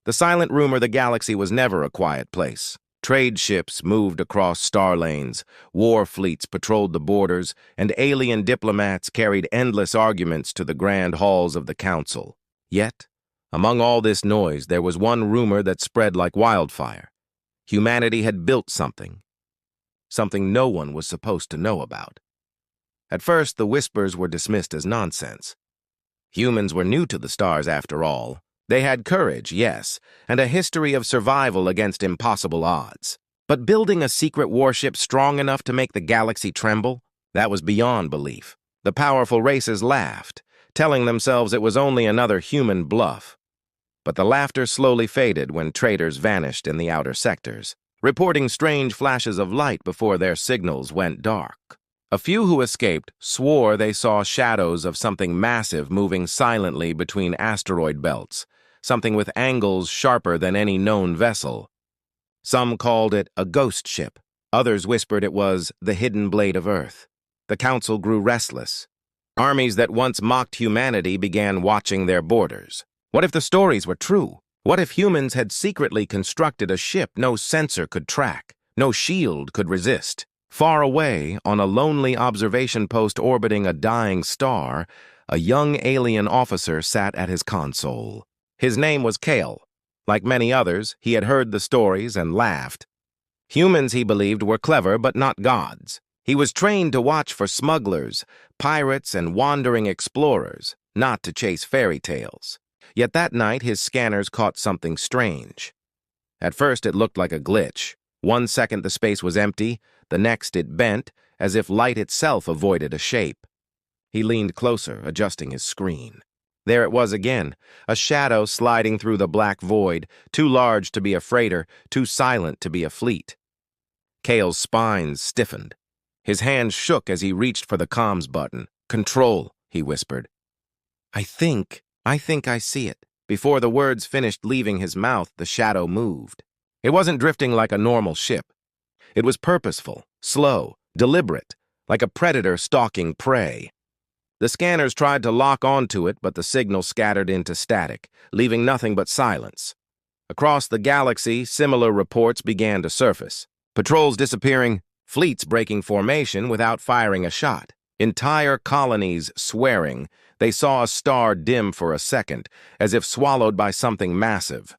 The silent rumor the galaxy was never a quiet place. Trade ships moved across star lanes, war fleets patrolled the borders, and alien diplomats carried endless arguments to the grand halls of the council. Yet, among all this noise, there was one rumor that spread like wildfire. Humanity had built something no one was supposed to know about. At first, the whispers were dismissed as nonsense. Humans were new to the stars, after all. They had courage, yes, and a history of survival against impossible odds. But building a secret warship strong enough to make the galaxy tremble? That was beyond belief. The powerful races laughed, telling themselves it was only another human bluff. But the laughter slowly faded when traitors vanished in the outer sectors, reporting strange flashes of light before their signals went dark. A few who escaped swore they saw shadows of something massive moving silently between asteroid belts, something with angles sharper than any known vessel. Some called it a ghost ship. Others whispered it was the hidden blade of Earth. The council grew restless. Armies that once mocked humanity began watching their borders. What if the stories were true? What if humans had secretly constructed a ship no sensor could track, no shield could resist? Far away, on a lonely observation post orbiting a dying star, a young alien officer sat at his console. His name was Kale. Like many others, he had heard the stories and laughed. Humans, he believed, were clever but not gods. He was trained to watch for smugglers, pirates, and wandering explorers, not to chase fairy tales. Yet that night, his scanners caught something strange. At first, it looked like a glitch. 1 second the space was empty, the next it bent, as if light itself avoided a shape. He leaned closer, adjusting his screen. There it was again, a shadow sliding through the black void, too large to be a freighter, too silent to be a fleet. Kale's spine stiffened. His hand shook as he reached for the comms button. "Control," he whispered. I think I see it." Before the words finished leaving his mouth, the shadow moved. It wasn't drifting like a normal ship. It was purposeful, slow, deliberate, like a predator stalking prey. The scanners tried to lock onto it, but the signal scattered into static, leaving nothing but silence. Across the galaxy, similar reports began to surface. Patrols disappearing, fleets breaking formation without firing a shot. Entire colonies swearing. They saw a star dim for a second, as if swallowed by something massive.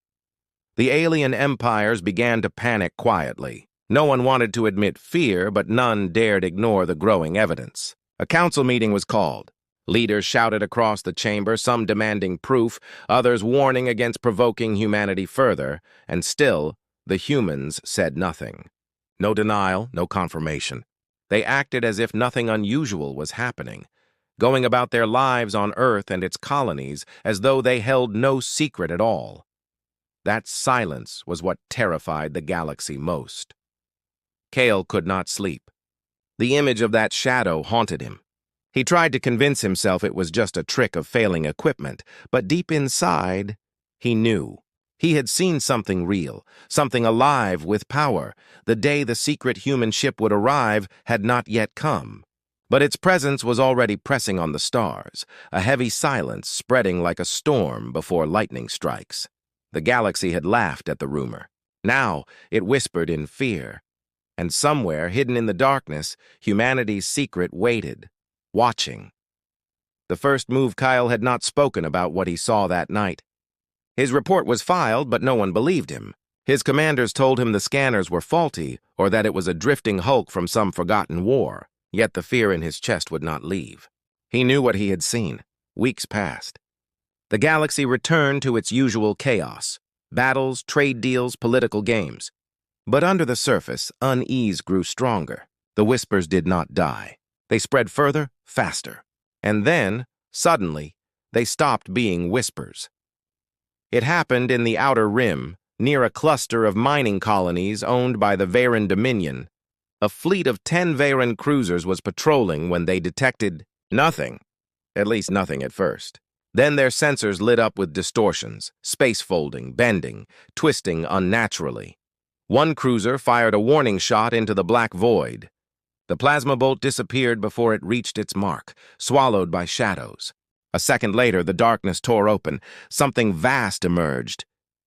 The alien empires began to panic quietly. No one wanted to admit fear, but none dared ignore the growing evidence. A council meeting was called. Leaders shouted across the chamber, some demanding proof, others warning against provoking humanity further, and still, the humans said nothing. No denial, no confirmation. They acted as if nothing unusual was happening, going about their lives on Earth and its colonies as though they held no secret at all. That silence was what terrified the galaxy most. Kale could not sleep. The image of that shadow haunted him. He tried to convince himself it was just a trick of failing equipment, but deep inside, he knew. He had seen something real, something alive with power. The day the secret human ship would arrive had not yet come. But its presence was already pressing on the stars, a heavy silence spreading like a storm before lightning strikes. The galaxy had laughed at the rumor. Now it whispered in fear. And somewhere, hidden in the darkness, humanity's secret waited, watching. The first move, Kyle had not spoken about what he saw that night. His report was filed, but no one believed him. His commanders told him the scanners were faulty, or that it was a drifting hulk from some forgotten war. Yet the fear in his chest would not leave. He knew what he had seen. Weeks passed. The galaxy returned to its usual chaos. Battles, trade deals, political games. But under the surface, unease grew stronger. The whispers did not die. They spread further, faster. And then, suddenly, they stopped being whispers. It happened in the Outer Rim, near a cluster of mining colonies owned by the Varen Dominion. A fleet of 10 Varen cruisers was patrolling when they detected nothing. At least nothing at first. Then their sensors lit up with distortions, space folding, bending, twisting unnaturally. One cruiser fired a warning shot into the black void. The plasma bolt disappeared before it reached its mark, swallowed by shadows. A second later, the darkness tore open. Something vast emerged.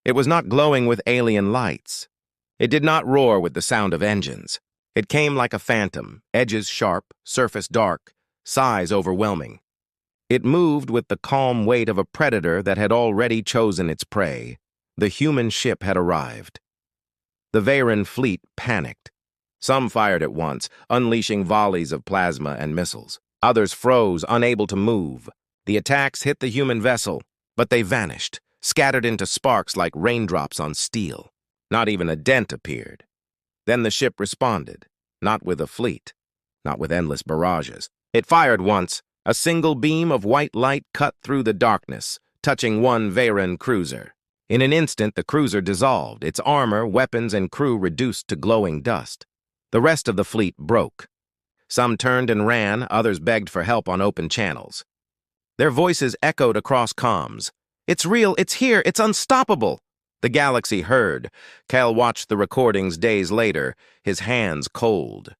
It was not glowing with alien lights. It did not roar with the sound of engines. It came like a phantom, edges sharp, surface dark, size overwhelming. It moved with the calm weight of a predator that had already chosen its prey. The human ship had arrived. The Veyron fleet panicked. Some fired at once, unleashing volleys of plasma and missiles. Others froze, unable to move. The attacks hit the human vessel, but they vanished, scattered into sparks like raindrops on steel. Not even a dent appeared. Then the ship responded, not with a fleet, not with endless barrages. It fired once. A single beam of white light cut through the darkness, touching one Veyron cruiser. In an instant, the cruiser dissolved, its armor, weapons, and crew reduced to glowing dust. The rest of the fleet broke. Some turned and ran, others begged for help on open channels. Their voices echoed across comms. "It's real, it's here, it's unstoppable!" The galaxy heard. Cal watched the recordings days later, his hands cold.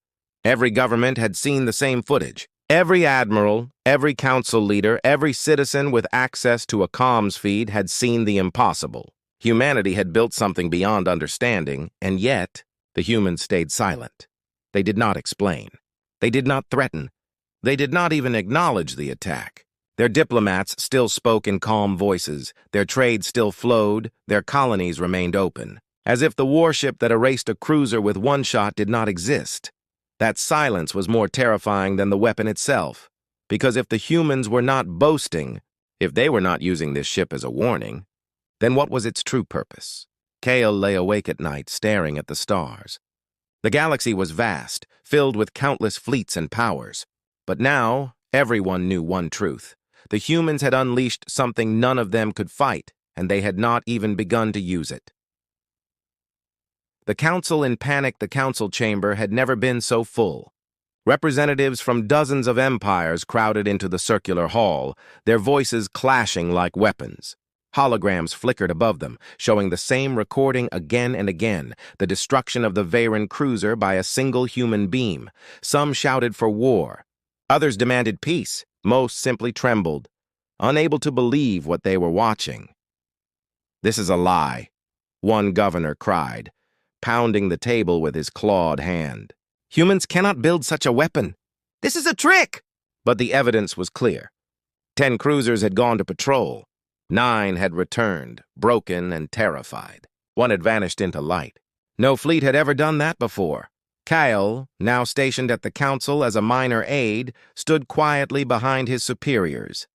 Every government had seen the same footage. Every admiral, every council leader, every citizen with access to a comms feed had seen the impossible. Humanity had built something beyond understanding, and yet the humans stayed silent. They did not explain. They did not threaten. They did not even acknowledge the attack. Their diplomats still spoke in calm voices, their trade still flowed, their colonies remained open, as if the warship that erased a cruiser with one shot did not exist. That silence was more terrifying than the weapon itself, because if the humans were not boasting, if they were not using this ship as a warning, then what was its true purpose? Cale lay awake at night, staring at the stars. The galaxy was vast, filled with countless fleets and powers. But now, everyone knew one truth. The humans had unleashed something none of them could fight, and they had not even begun to use it. The council in panic, the council chamber had never been so full. Representatives from dozens of empires crowded into the circular hall, their voices clashing like weapons. Holograms flickered above them, showing the same recording again and again, the destruction of the Veyron cruiser by a single human beam. Some shouted for war. Others demanded peace. Most simply trembled, unable to believe what they were watching. "This is a lie," one governor cried, pounding the table with his clawed hand. "Humans cannot build such a weapon. This is a trick!" But the evidence was clear. 10 cruisers had gone to patrol. 9 had returned, broken and terrified. 1 had vanished into light. No fleet had ever done that before. Kyle, now stationed at the council as a minor aide, stood quietly behind his superiors.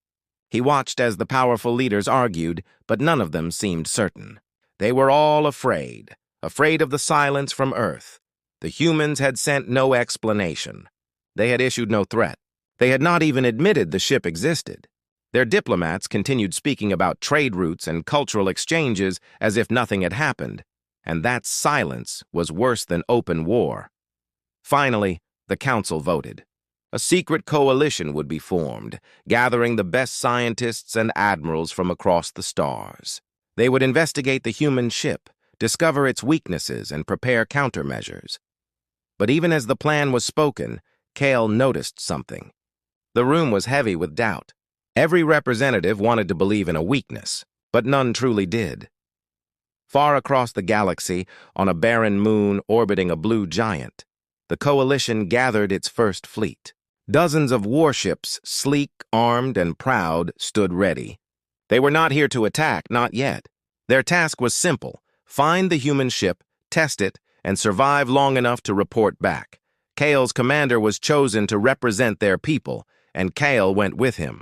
He watched as the powerful leaders argued, but none of them seemed certain. They were all afraid of the silence from Earth. The humans had sent no explanation. They had issued no threat. They had not even admitted the ship existed. Their diplomats continued speaking about trade routes and cultural exchanges as if nothing had happened, and that silence was worse than open war. Finally, the council voted. A secret coalition would be formed, gathering the best scientists and admirals from across the stars. They would investigate the human ship, discover its weaknesses, and prepare countermeasures. But even as the plan was spoken, Cale noticed something. The room was heavy with doubt. Every representative wanted to believe in a weakness, but none truly did. Far across the galaxy, on a barren moon orbiting a blue giant, the coalition gathered its first fleet. Dozens of warships, sleek, armed, and proud, stood ready. They were not here to attack, not yet. Their task was simple: find the human ship, test it, and survive long enough to report back. Cale's commander was chosen to represent their people, and Cale went with him.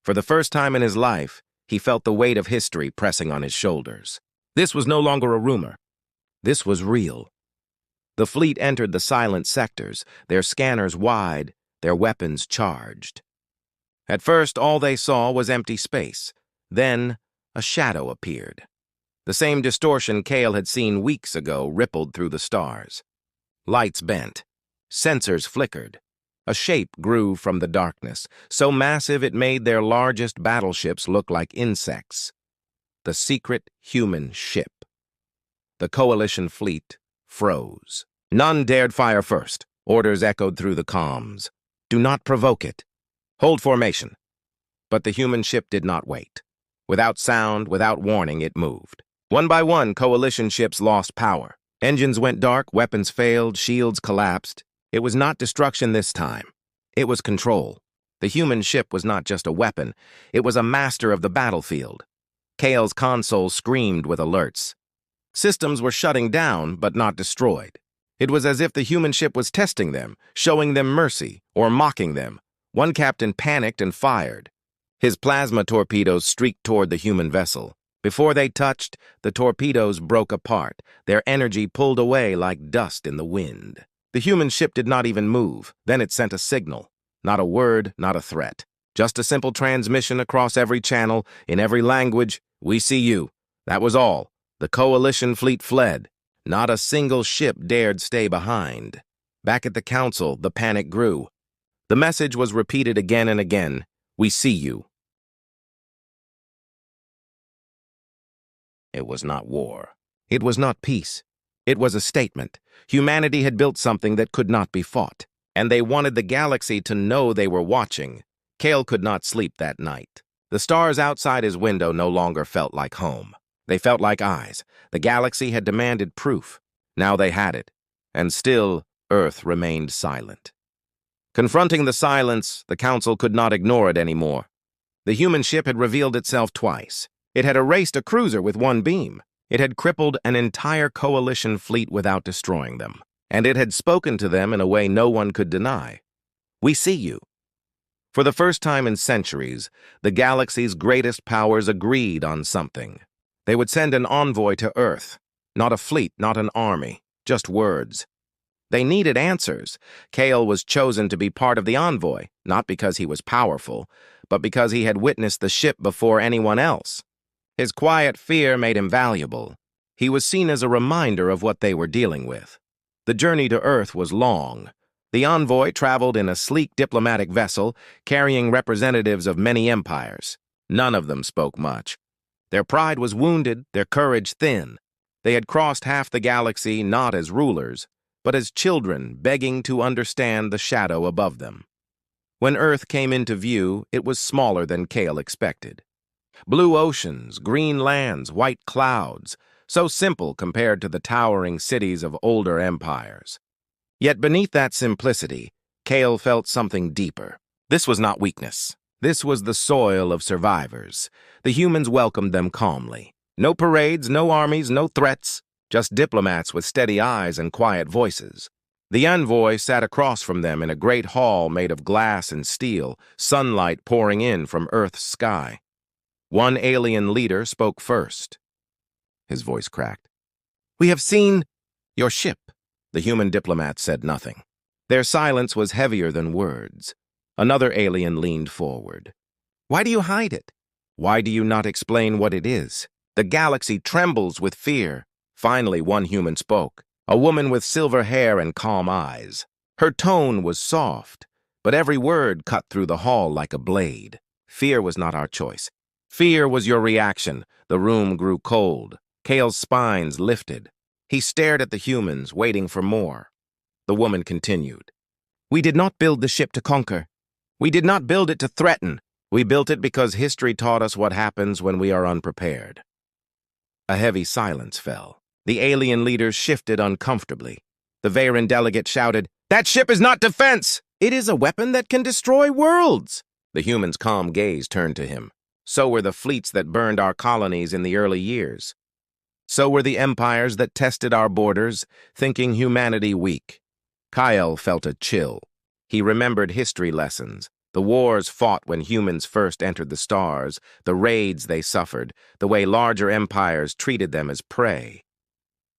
For the first time in his life, he felt the weight of history pressing on his shoulders. This was no longer a rumor. This was real. The fleet entered the silent sectors, their scanners wide, their weapons charged. At first, all they saw was empty space. Then, a shadow appeared. The same distortion Cale had seen weeks ago rippled through the stars. Lights bent. Sensors flickered. A shape grew from the darkness, so massive it made their largest battleships look like insects. The secret human ship. The coalition fleet froze. None dared fire first. Orders echoed through the comms. Do not provoke it. Hold formation. But the human ship did not wait. Without sound, without warning, it moved. One by one, coalition ships lost power. Engines went dark, weapons failed, shields collapsed. It was not destruction this time. It was control. The human ship was not just a weapon. It was a master of the battlefield. Kale's console screamed with alerts. Systems were shutting down, but not destroyed. It was as if the human ship was testing them, showing them mercy, or mocking them. One captain panicked and fired. His plasma torpedoes streaked toward the human vessel. Before they touched, the torpedoes broke apart, their energy pulled away like dust in the wind. The human ship did not even move. Then it sent a signal. Not a word, not a threat. Just a simple transmission across every channel, in every language. We see you. That was all. The coalition fleet fled. Not a single ship dared stay behind. Back at the council, the panic grew. The message was repeated again and again. We see you. It was not war. It was not peace. It was a statement. Humanity had built something that could not be fought, and they wanted the galaxy to know they were watching. Kale could not sleep that night. The stars outside his window no longer felt like home. They felt like eyes. The galaxy had demanded proof. Now they had it. And still, Earth remained silent. Confronting the silence, the Council could not ignore it anymore. The human ship had revealed itself twice. It had erased a cruiser with one beam. It had crippled an entire coalition fleet without destroying them. And it had spoken to them in a way no one could deny. We see you. For the first time in centuries, the galaxy's greatest powers agreed on something. They would send an envoy to Earth. Not a fleet, not an army, just words. They needed answers. Kale was chosen to be part of the envoy, not because he was powerful, but because he had witnessed the ship before anyone else. His quiet fear made him valuable. He was seen as a reminder of what they were dealing with. The journey to Earth was long. The envoy traveled in a sleek diplomatic vessel, carrying representatives of many empires. None of them spoke much. Their pride was wounded, their courage thin. They had crossed half the galaxy not as rulers, but as children begging to understand the shadow above them. When Earth came into view, it was smaller than Kale expected. Blue oceans, green lands, white clouds, so simple compared to the towering cities of older empires. Yet beneath that simplicity, Kale felt something deeper. This was not weakness. This was the soil of survivors. The humans welcomed them calmly. No parades, no armies, no threats, just diplomats with steady eyes and quiet voices. The envoy sat across from them in a great hall made of glass and steel, sunlight pouring in from Earth's sky. One alien leader spoke first. His voice cracked. "We have seen your ship." The human diplomat said nothing. Their silence was heavier than words. Another alien leaned forward. "Why do you hide it? Why do you not explain what it is? The galaxy trembles with fear." Finally, one human spoke, a woman with silver hair and calm eyes. Her tone was soft, but every word cut through the hall like a blade. "Fear was not our choice. Fear was your reaction." The room grew cold. Kale's spines lifted. He stared at the humans, waiting for more. The woman continued. "We did not build the ship to conquer. We did not build it to threaten. We built it because history taught us what happens when we are unprepared." A heavy silence fell. The alien leaders shifted uncomfortably. The Veyron delegate shouted, "That ship is not defense! It is a weapon that can destroy worlds!" The human's calm gaze turned to him. So were the fleets that burned our colonies in the early years. So were the empires that tested our borders, thinking humanity weak. Kyle felt a chill. He remembered history lessons, the wars fought when humans first entered the stars, the raids they suffered, the way larger empires treated them as prey.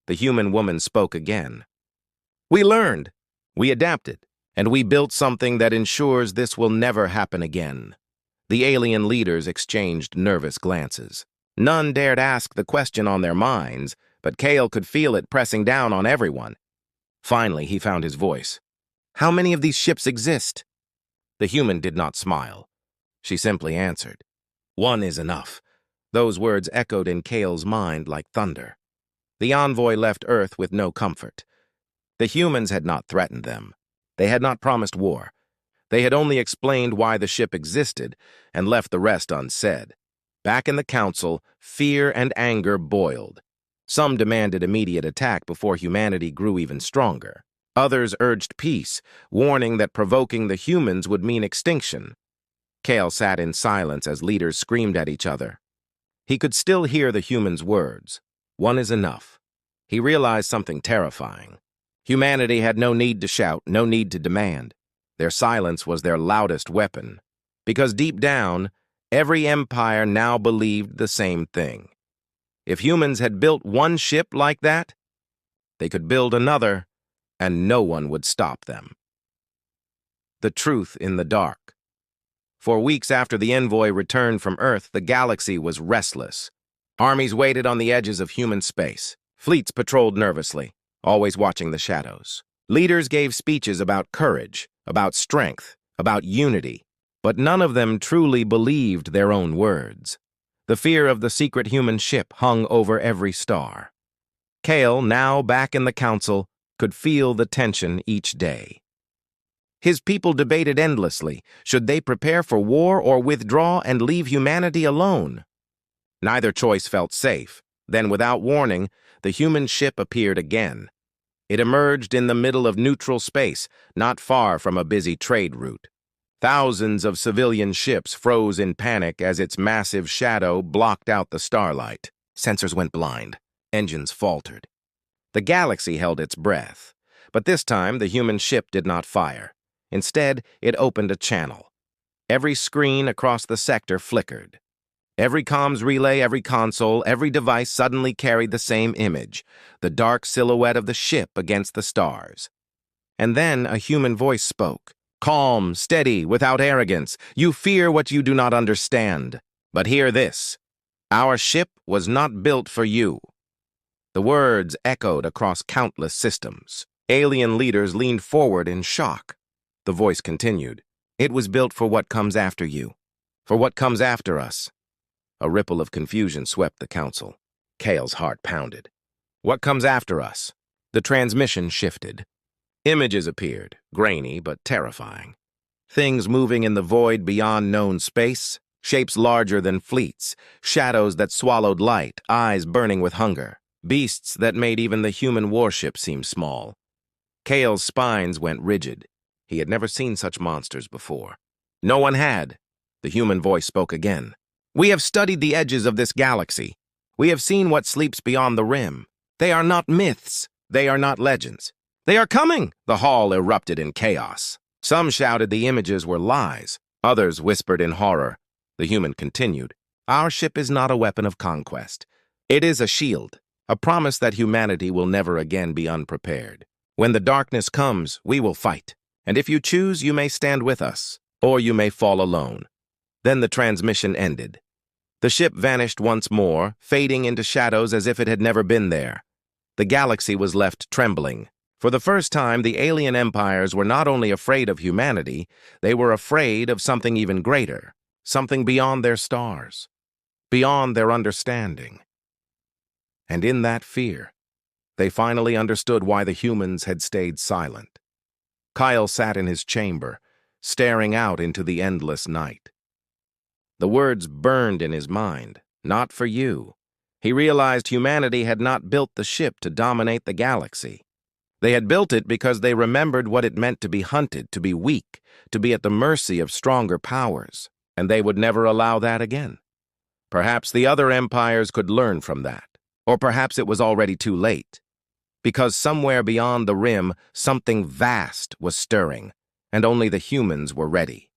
The human woman spoke again. "We learned, we adapted, and we built something that ensures this will never happen again." The alien leaders exchanged nervous glances. None dared ask the question on their minds, but Kale could feel it pressing down on everyone. Finally, he found his voice. "How many of these ships exist?" The human did not smile. She simply answered, "One is enough." Those words echoed in Kale's mind like thunder. The envoy left Earth with no comfort. The humans had not threatened them. They had not promised war. They had only explained why the ship existed and left the rest unsaid. Back in the council, fear and anger boiled. Some demanded immediate attack before humanity grew even stronger. Others urged peace, warning that provoking the humans would mean extinction. Kale sat in silence as leaders screamed at each other. He could still hear the humans' words. One is enough. He realized something terrifying. Humanity had no need to shout, no need to demand. Their silence was their loudest weapon. Because deep down, every empire now believed the same thing. If humans had built one ship like that, they could build another, and no one would stop them. The truth in the dark. For weeks after the envoy returned from Earth, the galaxy was restless. Armies waited on the edges of human space. Fleets patrolled nervously, always watching the shadows. Leaders gave speeches about courage, about strength, about unity, but none of them truly believed their own words. The fear of the secret human ship hung over every star. Kale, now back in the council, could feel the tension each day. His people debated endlessly. Should they prepare for war or withdraw and leave humanity alone? Neither choice felt safe. Then, without warning, the human ship appeared again. It emerged in the middle of neutral space, not far from a busy trade route. Thousands of civilian ships froze in panic as its massive shadow blocked out the starlight. Sensors went blind. Engines faltered. The galaxy held its breath. But this time, the human ship did not fire. Instead, it opened a channel. Every screen across the sector flickered. Every comms relay, every console, every device suddenly carried the same image, the dark silhouette of the ship against the stars. And then a human voice spoke. Calm, steady, without arrogance. You fear what you do not understand. But hear this. Our ship was not built for you. The words echoed across countless systems. Alien leaders leaned forward in shock. The voice continued. It was built for what comes after you. For what comes after us. A ripple of confusion swept the council. Kale's heart pounded. What comes after us? The transmission shifted. Images appeared, grainy but terrifying. Things moving in the void beyond known space, shapes larger than fleets, shadows that swallowed light, eyes burning with hunger, beasts that made even the human warship seem small. Kale's spines went rigid. He had never seen such monsters before. No one had. The human voice spoke again. We have studied the edges of this galaxy. We have seen what sleeps beyond the rim. They are not myths. They are not legends. They are coming! The hall erupted in chaos. Some shouted the images were lies. Others whispered in horror. The human continued. Our ship is not a weapon of conquest. It is a shield, a promise that humanity will never again be unprepared. When the darkness comes, we will fight. And if you choose, you may stand with us, or you may fall alone. Then the transmission ended. The ship vanished once more, fading into shadows as if it had never been there. The galaxy was left trembling. For the first time, the alien empires were not only afraid of humanity, they were afraid of something even greater, something beyond their stars, beyond their understanding. And in that fear, they finally understood why the humans had stayed silent. Kyle sat in his chamber, staring out into the endless night. The words burned in his mind. Not for you. He realized humanity had not built the ship to dominate the galaxy. They had built it because they remembered what it meant to be hunted, to be weak, to be at the mercy of stronger powers, and they would never allow that again. Perhaps the other empires could learn from that, or perhaps it was already too late. Because somewhere beyond the rim, something vast was stirring, and only the humans were ready.